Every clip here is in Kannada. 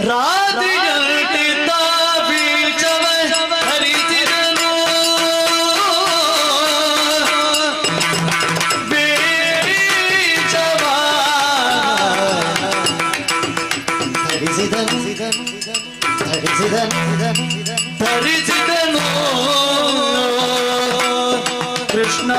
ರಾತ್ರಿಗಂಟಿದ್ದ ಬೀಜವ ಹರಿಸಿದನು ಬೀಜವ ಧರಿಸಿದನು ಕೃಷ್ಣ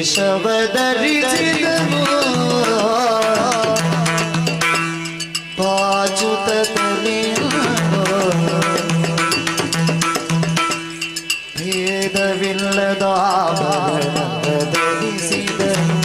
ವೇಷವ ಧರಿಸಿದನು ಬಾಚುತ ತಲೆಯನ್ನು ಭೇದವಿಲ್ಲದ ಆಭರಣ ಧರಿಸಿದನು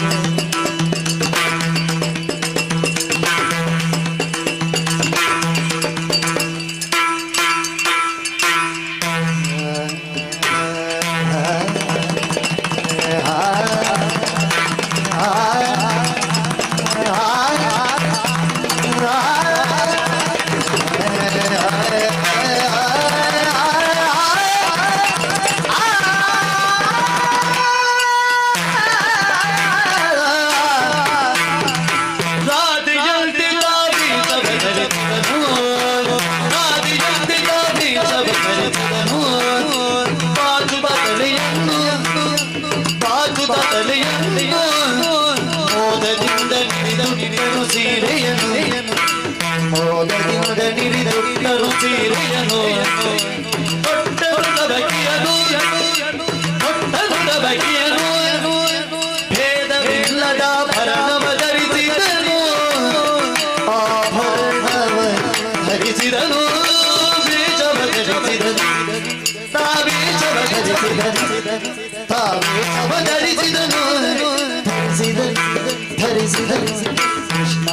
ಮೋದದಿಂದ ನಿರಿದನು ಸೀರೆಯನು ಕೊಟ್ಟದ ಬಗೆಯನು ಭೇದವಿಲ್ಲದ ಭರಣವ ಧರಿಸಿದನು ಆಭರಣವ ಧರಿಸಿದನು ಬೀಜವ ಧರಿಸಿದನು ತಾಬೀಜವ ಧರಿಸಿದನು ಧರಿಸಿದನು ಕೃಷ್ಣ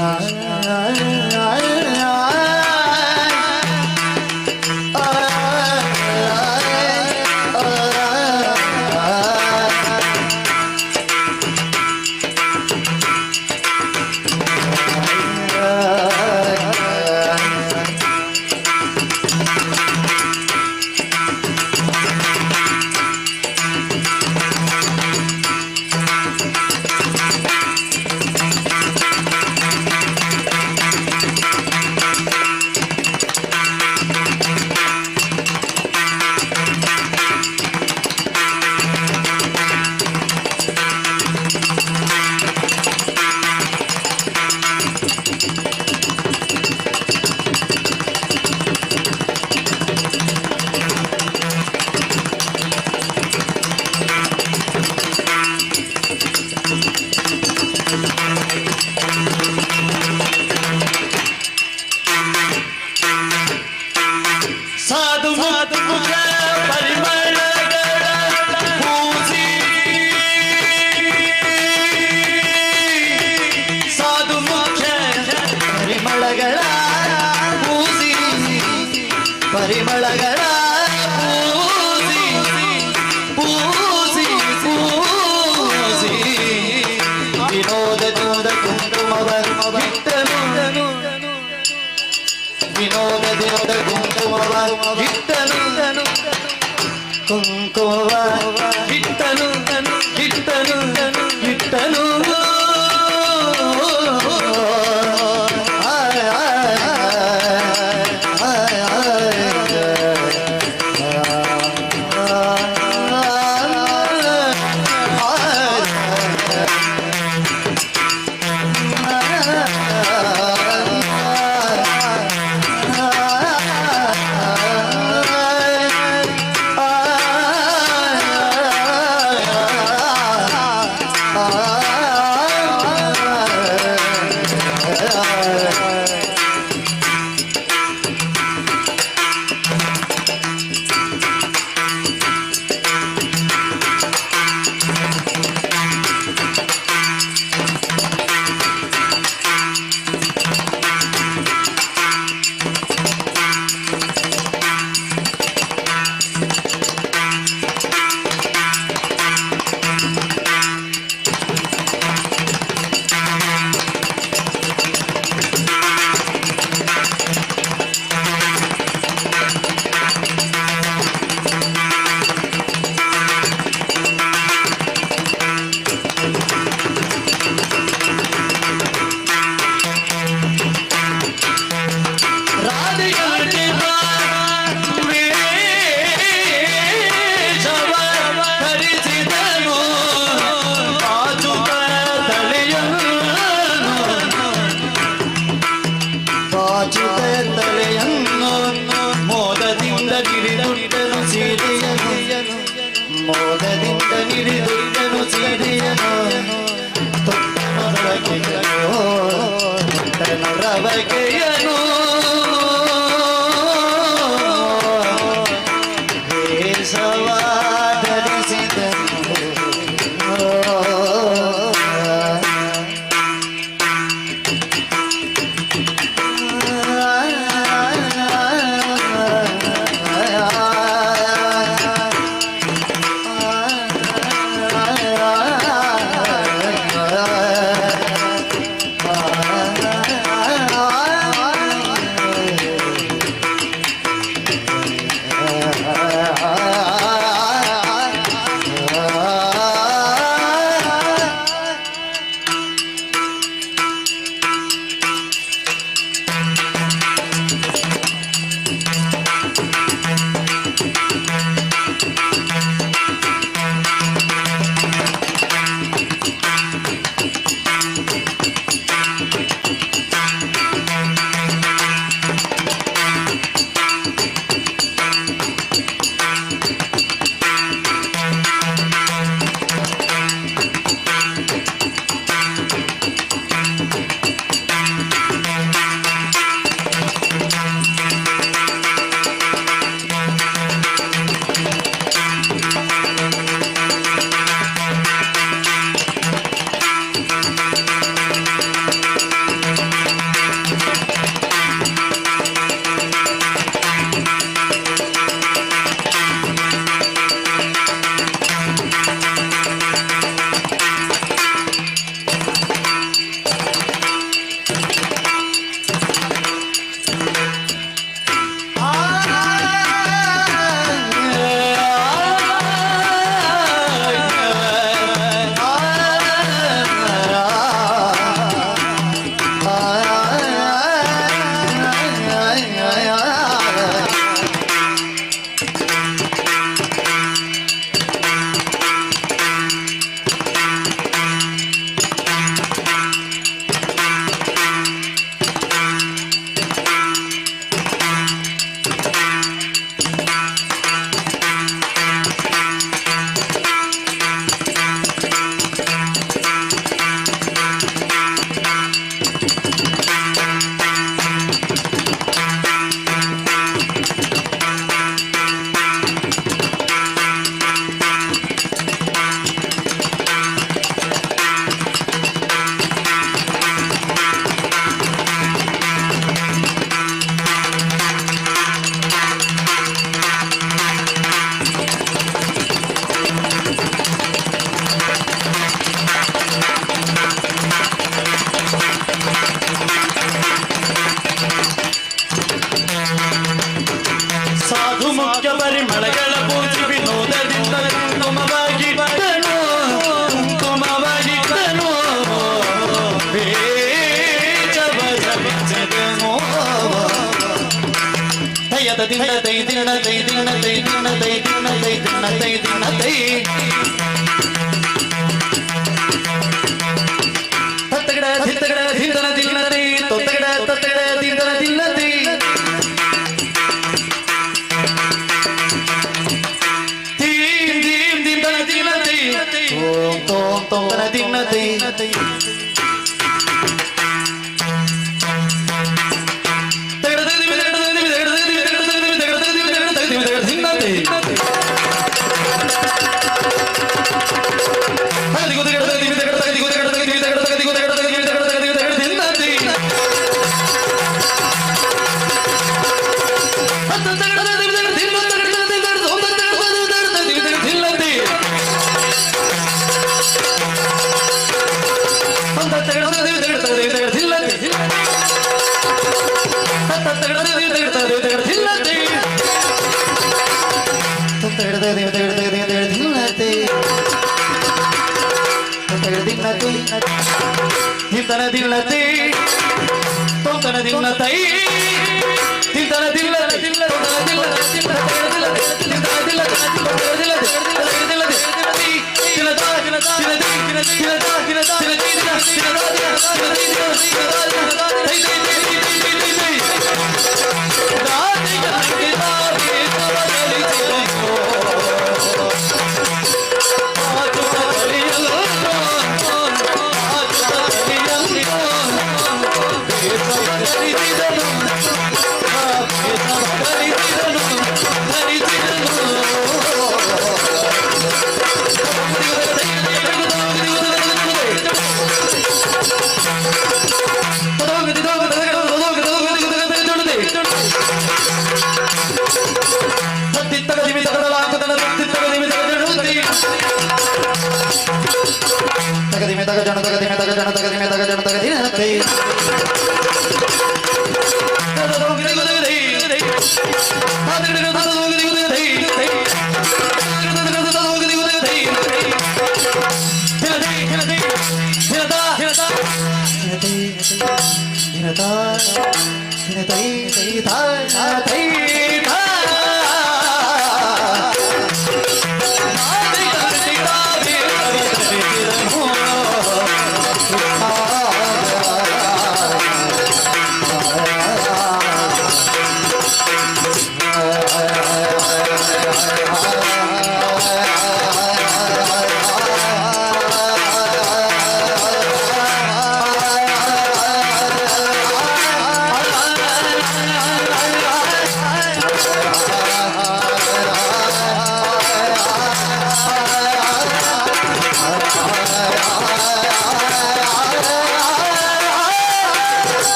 ಪರಿಮಳಗಳ ಪೂಸಿ ಪೂಸಿ ಪೂಸಿ ವಿನೋದದಿಂದ ಕುಂಕುಮವ ಇಟ್ಟನು ವಿನೋದದಿಂದ ಕುಂಕುಮವ ಇಟ್ಟನು ಕುಂಕುಮವ ಇಟ್ಟನು ಇಟ್ಟನು ಇಟ್ಟನು ಮೋದದಿಂದ ನಿರಿದುಟ್ಟನು ಸೀರೆಯನು ದಿನ ತೈ ದಿನ ತೈ ದಿನ ತೈ ದಿನ ತೈ ದಿನ ತೈ ದಿನ ತೈ ದಿನ ತೈ ತತ್ತಗಡ ಧಿತ್ತಗಡ ಧಿಂದನ ದಿನ ತೈ ತೊತ್ತಗಡ ತತ್ತಗಡ ದಿಂದನ ದಿನ ತೈ ಧೀಂ ಧೀಂ ದಿಂದನ ದಿನ ತೈ ಓಂ ತೋಂ ತೊಂದನ ದಿನ ತೈ Tintana dillati, tontana dillatai, tintana dillati, tontana dillati, tintana dillati,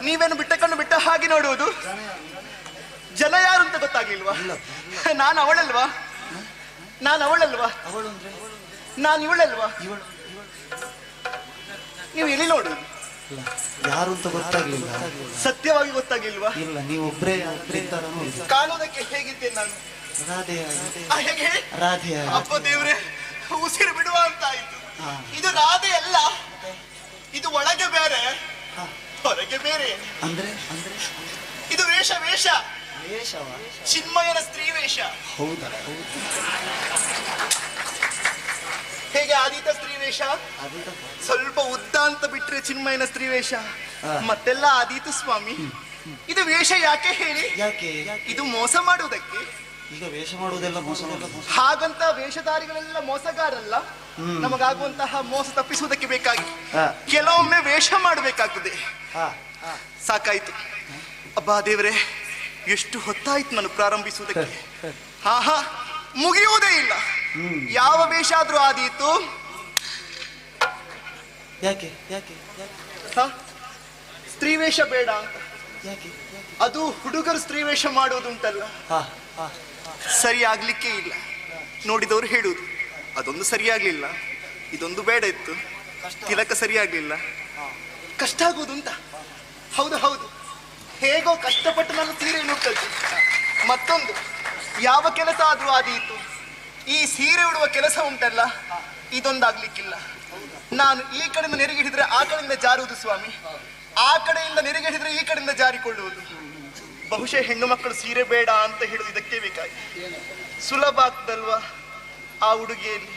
ನೀವೇನು ಬಿಟ್ಟ ಕಣ್ಣು ಬಿಟ್ಟ ಹಾಗೆ ನೋಡುವುದು? ಜನ ಯಾರು ಅಂತ ಗೊತ್ತಾಗ್ಲಿಲ್ವಾ? ನಾನು ಅವಳಲ್ವಾ? ನಾನು ಅವಳಲ್ವಾ? ನಾನು ಇವಳಲ್ವಾ? ನೀವು ಎಲ್ಲಿ ನೋಡುವುದು? ಯಾರು ಅಂತ ಗೊತ್ತಾಗ್ಲಿಲ್ಲ. ಸತ್ಯವಾಗಿ ಗೊತ್ತಾಗ್ಲಿಲ್ವಾ? ಇಲ್ಲ, ನೀವು ಒಬ್ರೇ ಕಾಣೋದಕ್ಕೆ ಹೇಗಿದ್ದೇನೆ ನಾನು? ಹೇಗೆ? ರಾಧೆ. ಅಪ್ಪ ದೇವ್ರೆ, ಉಸಿರು ಬಿಡುವ ಅಂತ ಆಯ್ತು. ಇದು ರಾಧೆ ಅಲ್ಲ, ಇದು ಒಳಗೆ ಬೇರೆ ಹೊರಗೆ ಬೇರೆ. ಅಂದ್ರೆ ಇದು ವೇಷ ವೇಷ ಚಿನ್ಮಯನ ಸ್ತ್ರೀ ವೇಷ. ಹೌದಾ? ಹೇಗೆ ಆದಿತ ಸ್ತ್ರೀ ವೇಷ ಸ್ವಲ್ಪ ಉದ್ದ ಅಂತ ಬಿಟ್ರೆ ಚಿನ್ಮಯನ ಸ್ತ್ರೀ ವೇಷ, ಮತ್ತೆಲ್ಲ ಆದೀತು ಸ್ವಾಮಿ. ಇದು ವೇಷ ಯಾಕೆ ಹೇಳಿ? ಯಾಕೆ? ಇದು ಮೋಸ ಮಾಡುವುದಕ್ಕೆ. ಈಗ ವೇಷ ಮಾಡುವುದೆಲ್ಲ ಮೋಸ. ಹಾಗಂತ ವೇಷಧಾರಿಗಳೆಲ್ಲ ಮೋಸಗಾರಲ್ಲ. ನಮಗಾಗುವಂತಹ ಮೋಸ ತಪ್ಪಿಸುವುದಕ್ಕೆ ಬೇಕಾಗಿ ಕೆಲವೊಮ್ಮೆ ವೇಷ ಮಾಡಬೇಕಾಗ್ತದೆ. ಸಾಕಾಯ್ತು ಅಬ್ಬಾ ದೇವ್ರೆ, ಎಷ್ಟು ಹೊತ್ತಾಯ್ತು ನಾನು ಪ್ರಾರಂಭಿಸುವುದಕ್ಕೆ. ಮುಗಿಯುವುದೇ ಇಲ್ಲ. ಯಾವ ವೇಷ ಆದ್ರೂ ಆದೀತು, ಯಾಕೆ ಯಾಕೆ ಯಾಕೆ ಹ? ಸ್ತ್ರೀ ವೇಷ ಬೇಡ ಅಂತ. ಯಾಕೆ ಅದು ಹುಡುಗರು ಸ್ತ್ರೀ ವೇಷ ಮಾಡೋದುಂಟಲ್ಲ, ಹಾ ಹಾ ಸರಿ ಆಗ್ಲಿಕ್ಕೆ ಇಲ್ಲ. ನೋಡಿದವರು ಹೇಳುವುದು ಅದೊಂದು ಸರಿಯಾಗ್ಲಿಲ್ಲ, ಇದೊಂದು ಬೇಡ ಇತ್ತು, ತಿಲಕ ಸರಿಯಾಗ್ಲಿಲ್ಲ, ಕಷ್ಟ ಆಗುವುದು ಅಂತ. ಹೌದು ಹೌದು, ಹೇಗೋ ಕಷ್ಟಪಟ್ಟು ನಾನು ಸೀರೆ ಉಡ್ತದ್ದು. ಮತ್ತೊಂದು ಯಾವ ಕೆಲಸ ಆದ್ರೂ ಆದೀತು, ಈ ಸೀರೆ ಉಡುವ ಕೆಲಸ ಉಂಟಲ್ಲ, ಇದೊಂದಾಗ್ಲಿಕ್ಕಿಲ್ಲ. ನಾನು ಈ ಕಡೆಯಿಂದ ನೆರಿಗೆ ಹಿಡಿದ್ರೆ ಆ ಕಡೆಯಿಂದ ಜಾರುವುದು ಸ್ವಾಮಿ, ಆ ಕಡೆಯಿಂದ ನೆರಿಗೆ ಹಿಡಿದ್ರೆ ಈ ಕಡೆಯಿಂದ ಜಾರಿಕೊಳ್ಳುವುದು. ಬಹುಶಃ ಹೆಣ್ಣು ಮಕ್ಕಳು ಸೀರೆ ಬೇಡ ಅಂತ ಹೇಳುದು ಇದಕ್ಕೆ ಬೇಕಾಗಿ. ಸುಲಭ ಆಗ್ತದಲ್ವಾ ಆ ಹುಡುಗಿಯಲ್ಲಿ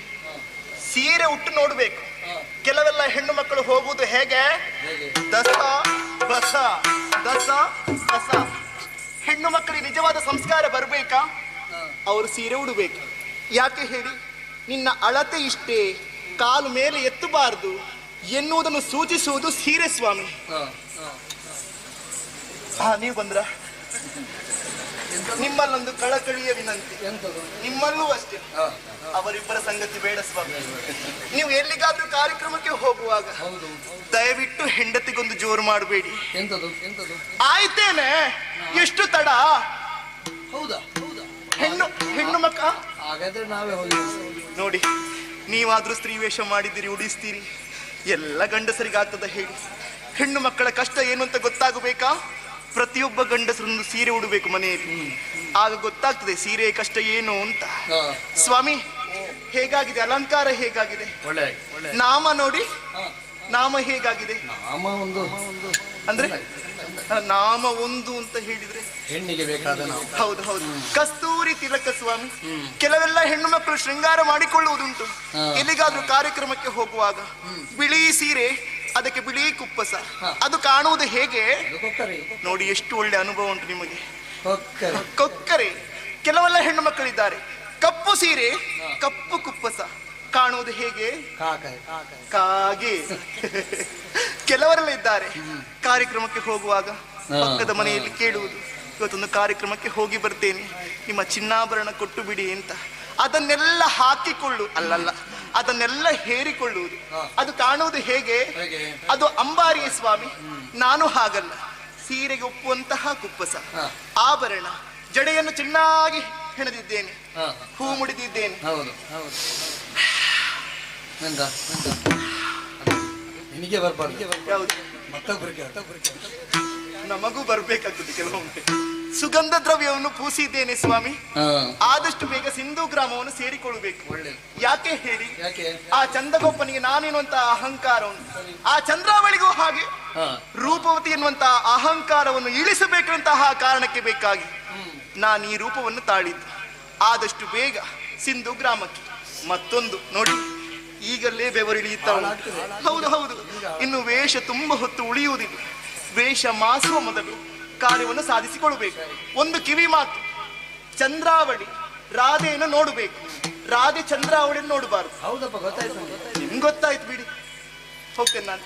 ಸೀರೆ ಉಟ್ಟು ನೋಡ್ಬೇಕು. ಕೆಲವೆಲ್ಲ ಹೆಣ್ಣು ಮಕ್ಕಳು ಹೋಗುವುದು ಹೇಗೆ, ದಸ ಬಸ ದಸ ಬಸ. ಹೆಣ್ಣು ಮಕ್ಕಳಿಗೆ ನಿಜವಾದ ಸಂಸ್ಕಾರ ಬರಬೇಕಾ, ಅವರು ಸೀರೆ ಉಡಬೇಕು. ಯಾಕೆ ಹೇಳಿ, ನಿನ್ನ ಅಳತೆ ಇಷ್ಟೇ, ಕಾಲು ಮೇಲೆ ಎತ್ತಬಾರದು ಎನ್ನುವುದನ್ನು ಸೂಚಿಸುವುದು ಸೀರೆ ಸ್ವಾಮಿ. ನೀವು ಬಂದ್ರ, ನಿಮ್ಮಲ್ಲೊಂದು ಕಳಕಳಿಯ ವಿನಂತಿ, ನಿಮ್ಮಲ್ಲೂ ಅಷ್ಟೇ. ಅವರಿಬ್ಬರ ಸಂಗತಿ ಬೇಡ ಸ್ವಾಮಿ. ನೀವು ಎಲ್ಲಿಗಾದ್ರೂ ಕಾರ್ಯಕ್ರಮಕ್ಕೆ ಹೋಗುವಾಗ ದಯವಿಟ್ಟು ಹೆಂಡತಿಗೊಂದು ಜೋರು ಮಾಡಬೇಡಿ. ಆಯ್ತೇನೆ, ಎಷ್ಟು ತಡ. ಹೌದಾ ಹೆಣ್ಣು ಹೆಣ್ಣು ಮಕ್ಕ ಹಾಗಾದ್ರೆ ನಾವೇ ಹೋಗಿ ನೋಡಿ, ನೀವಾದ್ರೂ ಸ್ತ್ರೀ ವೇಷ ಮಾಡಿದ್ದೀರಿ, ಉಡಿಸ್ತೀರಿ, ಎಲ್ಲ ಗಂಡಸರಿಗಾಗ್ತದ ಹೇಳಿ. ಹೆಣ್ಣು ಮಕ್ಕಳ ಕಷ್ಟ ಏನು ಅಂತ ಗೊತ್ತಾಗಬೇಕಾ, ಪ್ರತಿಯೊಬ್ಬ ಗಂಡಸರನ್ನು ಸೀರೆ ಉಡಬೇಕು ಮನೆಯಲ್ಲಿ, ಆಗ ಗೊತ್ತಾಗ್ತದೆ ಸೀರೆಯ ಕಷ್ಟ ಏನು ಅಂತ. ಸ್ವಾಮಿ ಹೇಗಾಗಿದೆ, ಅಲಂಕಾರ ಹೇಗಾಗಿದೆ, ನಾಮ ನೋಡಿ, ನಾಮ ಹೇಗಾಗಿದೆ. ಅಂದ್ರೆ ನಾಮ ಒಂದು ಅಂತ ಹೇಳಿದ್ರೆ ಹೆಣ್ಣಿಗೆ ಬೇಕಾದ. ಹೌದು ಹೌದು, ಕಸ್ತೂರಿ ತಿಲಕ ಸ್ವಾಮಿ. ಕೆಲವೆಲ್ಲ ಹೆಣ್ಣು ಮಕ್ಕಳು ಶೃಂಗಾರ ಮಾಡಿಕೊಳ್ಳುವುದುಂಟು. ಎಲ್ಲಿಗಾದ್ರೂ ಕಾರ್ಯಕ್ರಮಕ್ಕೆ ಹೋಗುವಾಗ ಬಿಳಿ ಸೀರೆ, ಅದಕ್ಕೆ ಬಿಳಿ ಕುಪ್ಪಸ, ಅದು ಕಾಣುವುದು ಹೇಗೆ ನೋಡಿ. ಎಷ್ಟು ಒಳ್ಳೆ ಅನುಭವ ಉಂಟು ನಿಮಗೆ. ಕೊಕ್ಕರೆ. ಕೆಲವೆಲ್ಲ ಹೆಣ್ಣು ಮಕ್ಕಳಿದ್ದಾರೆ, ಕಪ್ಪು ಸೀರೆ ಕಪ್ಪು ಕುಪ್ಪಸ, ಕಾಣುವುದು ಹೇಗೆ, ಕಾಗೆ. ಕೆಲವರೆಲ್ಲ ಇದ್ದಾರೆ, ಕಾರ್ಯಕ್ರಮಕ್ಕೆ ಹೋಗುವಾಗ ಪಕ್ಕದ ಮನೆಯಲ್ಲಿ ಕೇಳುವುದು, ಇವತ್ತೊಂದು ಕಾರ್ಯಕ್ರಮಕ್ಕೆ ಹೋಗಿ ಬರ್ತೇನೆ, ನಿಮ್ಮ ಚಿನ್ನಾಭರಣ ಕೊಟ್ಟು ಬಿಡಿ ಅಂತ. ಅದನ್ನೆಲ್ಲ ಹಾಕಿಕೊಳ್ಳು ಅಲ್ಲಲ್ಲ, ಅದನ್ನೆಲ್ಲ ಹೇರಿಕೊಳ್ಳುವುದು, ಅದು ಕಾಣುವುದು ಹೇಗೆ, ಅದು ಅಂಬಾರಿಯ ಸ್ವಾಮಿ. ನಾನು ಹಾಗಲ್ಲ, ಸೀರೆಗೆ ಒಪ್ಪುವಂತಹ ಕುಪ್ಪಸ, ಆಭರಣ, ಜಡೆಯನ್ನು ಚೆನ್ನಾಗಿ ಹೆಣೆದಿದ್ದೇನೆ, ಹೂ ಮುಡಿದಿದ್ದೇನೆ. ನಿನಗೆ ಬರ್ಬಾರ್ದು, ಯಾವುದು ಮತ್ತೊಬ್ಬರಿಗೆ ನಮಗೂ ಬರ್ಬೇಕಾಗ್ತದೆ ಕೆಲವೊಮ್ಮೆ. ಸುಗಂಧ ದ್ರವ್ಯವನ್ನು ಪೂಸಿದ್ದೇನೆ ಸ್ವಾಮಿ. ಆದಷ್ಟು ಬೇಗ ಸಿಂಧು ಗ್ರಾಮವನ್ನು ಸೇರಿಕೊಳ್ಳಬೇಕು. ಯಾಕೆ ಹೇಳಿ, ಆ ಚಂದಗೊಪ್ಪನಿಗೆ ನಾನೆನ್ನುವಂತಹ ಅಹಂಕಾರ ಉಂಟು, ಆ ಚಂದ್ರಾವಳಿಗೂ ಹಾಗೆ ರೂಪವತಿ ಎನ್ನುವಂತಹ ಅಹಂಕಾರವನ್ನು ಇಳಿಸಬೇಕಂತಹ ಕಾರಣಕ್ಕೆ ಬೇಕಾಗಿ ನಾನು ಈ ರೂಪವನ್ನು ತಾಳಿದ್ದು. ಆದಷ್ಟು ಬೇಗ ಸಿಂಧು ಗ್ರಾಮಕ್ಕೆ. ಮತ್ತೊಂದು ನೋಡಿ, ಈಗಲೇ ಬೆವರಿಳಿಯುತ್ತಾ ಉಂಟು. ಹೌದು ಹೌದು, ಇನ್ನು ವೇಷ ತುಂಬ ಹೊತ್ತು ಉಳಿಯುವುದಿಲ್ಲ. ವೇಷ ಮಾಸುವ ಮೊದಲು ಕಾರ್ಯವನ್ನು ಸಾಧಿಸಿಕೊಳ್ಳಬೇಕು. ಒಂದು ಕಿವಿ ಮಾತು, ಚಂದ್ರಾವಳಿ ರಾಧೆಯನ್ನು ನೋಡಬೇಕು, ರಾಧೆ ಚಂದ್ರಾವಳಿಯನ್ನು ನೋಡಬಾರದು. ಹೌದಪ್ಪ, ಗೊತ್ತಾಯ್ತು, ನಿಮ್ಗೆ ಗೊತ್ತಾಯ್ತು ಬಿಡಿ. ಹೋಗ್ತೇನೆ ನಾನು.